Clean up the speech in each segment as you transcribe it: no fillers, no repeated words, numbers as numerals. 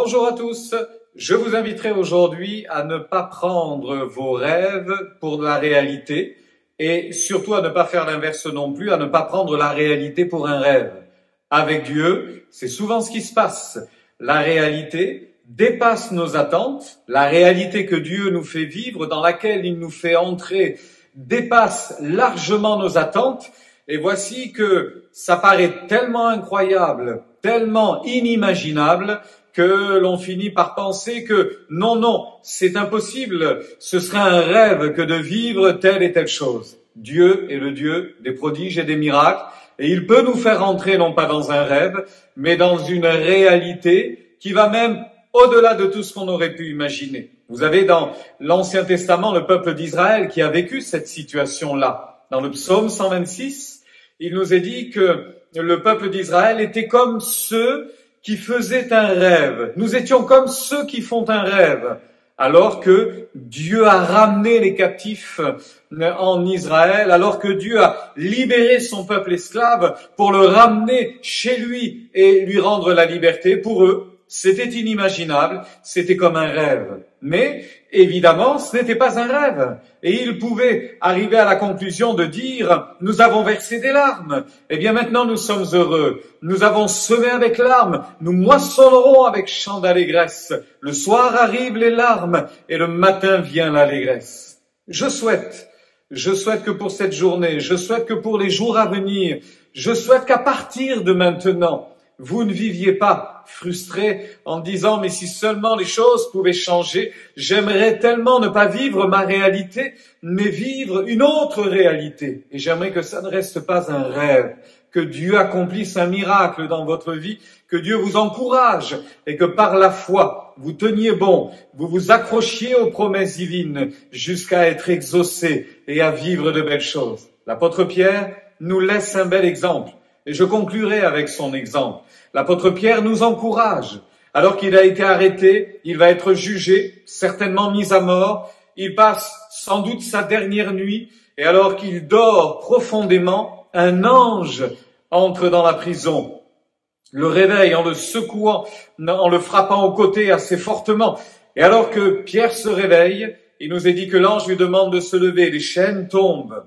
Bonjour à tous, je vous inviterai aujourd'hui à ne pas prendre vos rêves pour la réalité et surtout à ne pas faire l'inverse non plus, à ne pas prendre la réalité pour un rêve. Avec Dieu, c'est souvent ce qui se passe. La réalité dépasse nos attentes, la réalité que Dieu nous fait vivre, dans laquelle il nous fait entrer, dépasse largement nos attentes. Et voici que ça paraît tellement incroyable, tellement inimaginable, que l'on finit par penser que non, c'est impossible, ce serait un rêve que de vivre telle et telle chose. Dieu est le Dieu des prodiges et des miracles, et il peut nous faire entrer non pas dans un rêve, mais dans une réalité qui va même au-delà de tout ce qu'on aurait pu imaginer. Vous avez dans l'Ancien Testament le peuple d'Israël qui a vécu cette situation-là. Dans le psaume 126, il nous est dit que le peuple d'Israël était comme ceux qui faisaient un rêve. Nous étions comme ceux qui font un rêve, alors que Dieu a ramené les captifs en Israël, alors que Dieu a libéré son peuple esclave pour le ramener chez lui et lui rendre la liberté. Pour eux, c'était inimaginable, c'était comme un rêve. Mais, évidemment, ce n'était pas un rêve. Et ils pouvaient arriver à la conclusion de dire, nous avons versé des larmes. Eh bien, maintenant, nous sommes heureux. Nous avons semé avec larmes. Nous moissonnerons avec chant d'allégresse. Le soir arrivent les larmes et le matin vient l'allégresse. Je souhaite que pour cette journée, je souhaite que pour les jours à venir, je souhaite qu'à partir de maintenant, vous ne viviez pas frustré en disant « mais si seulement les choses pouvaient changer, j'aimerais tellement ne pas vivre ma réalité, mais vivre une autre réalité. Et j'aimerais que ça ne reste pas un rêve, que Dieu accomplisse un miracle dans votre vie, que Dieu vous encourage et que par la foi, vous teniez bon, vous vous accrochiez aux promesses divines jusqu'à être exaucés et à vivre de belles choses. » L'apôtre Pierre nous laisse un bel exemple. Et je conclurai avec son exemple. L'apôtre Pierre nous encourage. Alors qu'il a été arrêté, il va être jugé, certainement mis à mort. Il passe sans doute sa dernière nuit. Et alors qu'il dort profondément, un ange entre dans la prison, le réveille en le secouant, en le frappant au côté assez fortement. Et alors que Pierre se réveille, il nous est dit que l'ange lui demande de se lever. Les chaînes tombent.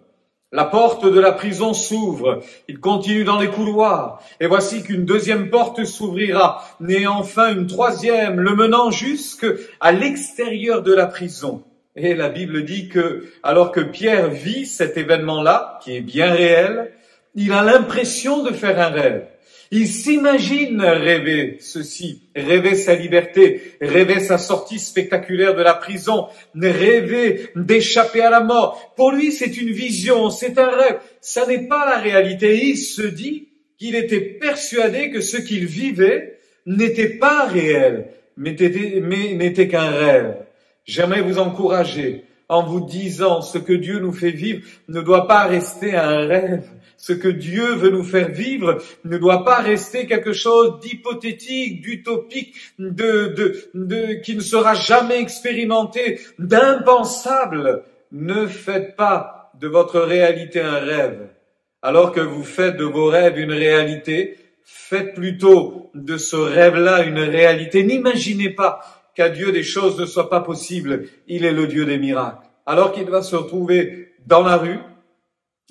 La porte de la prison s'ouvre, il continue dans les couloirs, et voici qu'une deuxième porte s'ouvrira, et enfin une troisième, le menant jusqu'à l'extérieur de la prison. Et la Bible dit que, alors que Pierre vit cet événement-là, qui est bien réel, il a l'impression de faire un rêve. Il s'imagine rêver ceci, rêver sa liberté, rêver sa sortie spectaculaire de la prison, rêver d'échapper à la mort. Pour lui, c'est une vision, c'est un rêve. Ça n'est pas la réalité. Il se dit qu'il était persuadé que ce qu'il vivait n'était pas réel, mais n'était qu'un rêve. J'aimerais vous encourager en vous disant ce que Dieu nous fait vivre ne doit pas rester un rêve. Ce que Dieu veut nous faire vivre ne doit pas rester quelque chose d'hypothétique, d'utopique, qui ne sera jamais expérimenté, d'impensable. Ne faites pas de votre réalité un rêve. Alors que vous faites de vos rêves une réalité, faites plutôt de ce rêve-là une réalité. N'imaginez pas qu'à Dieu des choses ne soient pas possibles. Il est le Dieu des miracles. Alors qu'il va se retrouver dans la rue,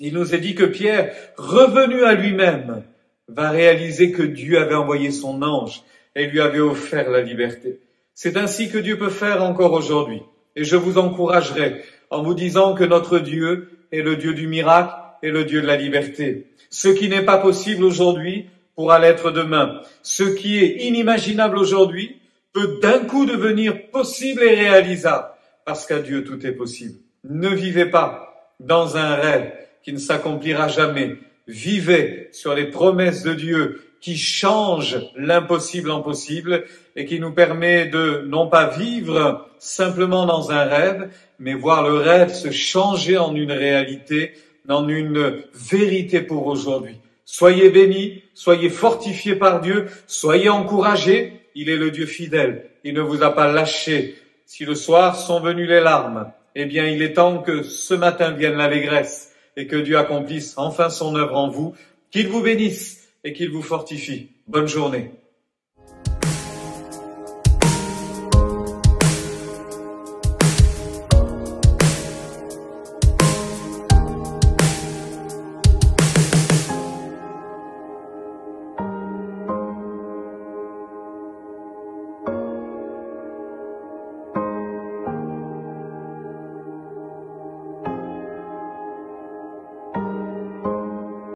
il nous est dit que Pierre, revenu à lui-même, va réaliser que Dieu avait envoyé son ange et lui avait offert la liberté. C'est ainsi que Dieu peut faire encore aujourd'hui. Et je vous encouragerai en vous disant que notre Dieu est le Dieu du miracle et le Dieu de la liberté. Ce qui n'est pas possible aujourd'hui pourra l'être demain. Ce qui est inimaginable aujourd'hui peut d'un coup devenir possible et réalisable, parce qu'à Dieu tout est possible. Ne vivez pas dans un rêve qui ne s'accomplira jamais. Vivez sur les promesses de Dieu qui changent l'impossible en possible et qui nous permet de non pas vivre simplement dans un rêve, mais voir le rêve se changer en une réalité, en une vérité pour aujourd'hui. Soyez bénis, soyez fortifiés par Dieu, soyez encouragés. Il est le Dieu fidèle, il ne vous a pas lâché. Si le soir sont venues les larmes, eh bien il est temps que ce matin vienne l'allégresse et que Dieu accomplisse enfin son œuvre en vous, qu'il vous bénisse et qu'il vous fortifie. Bonne journée.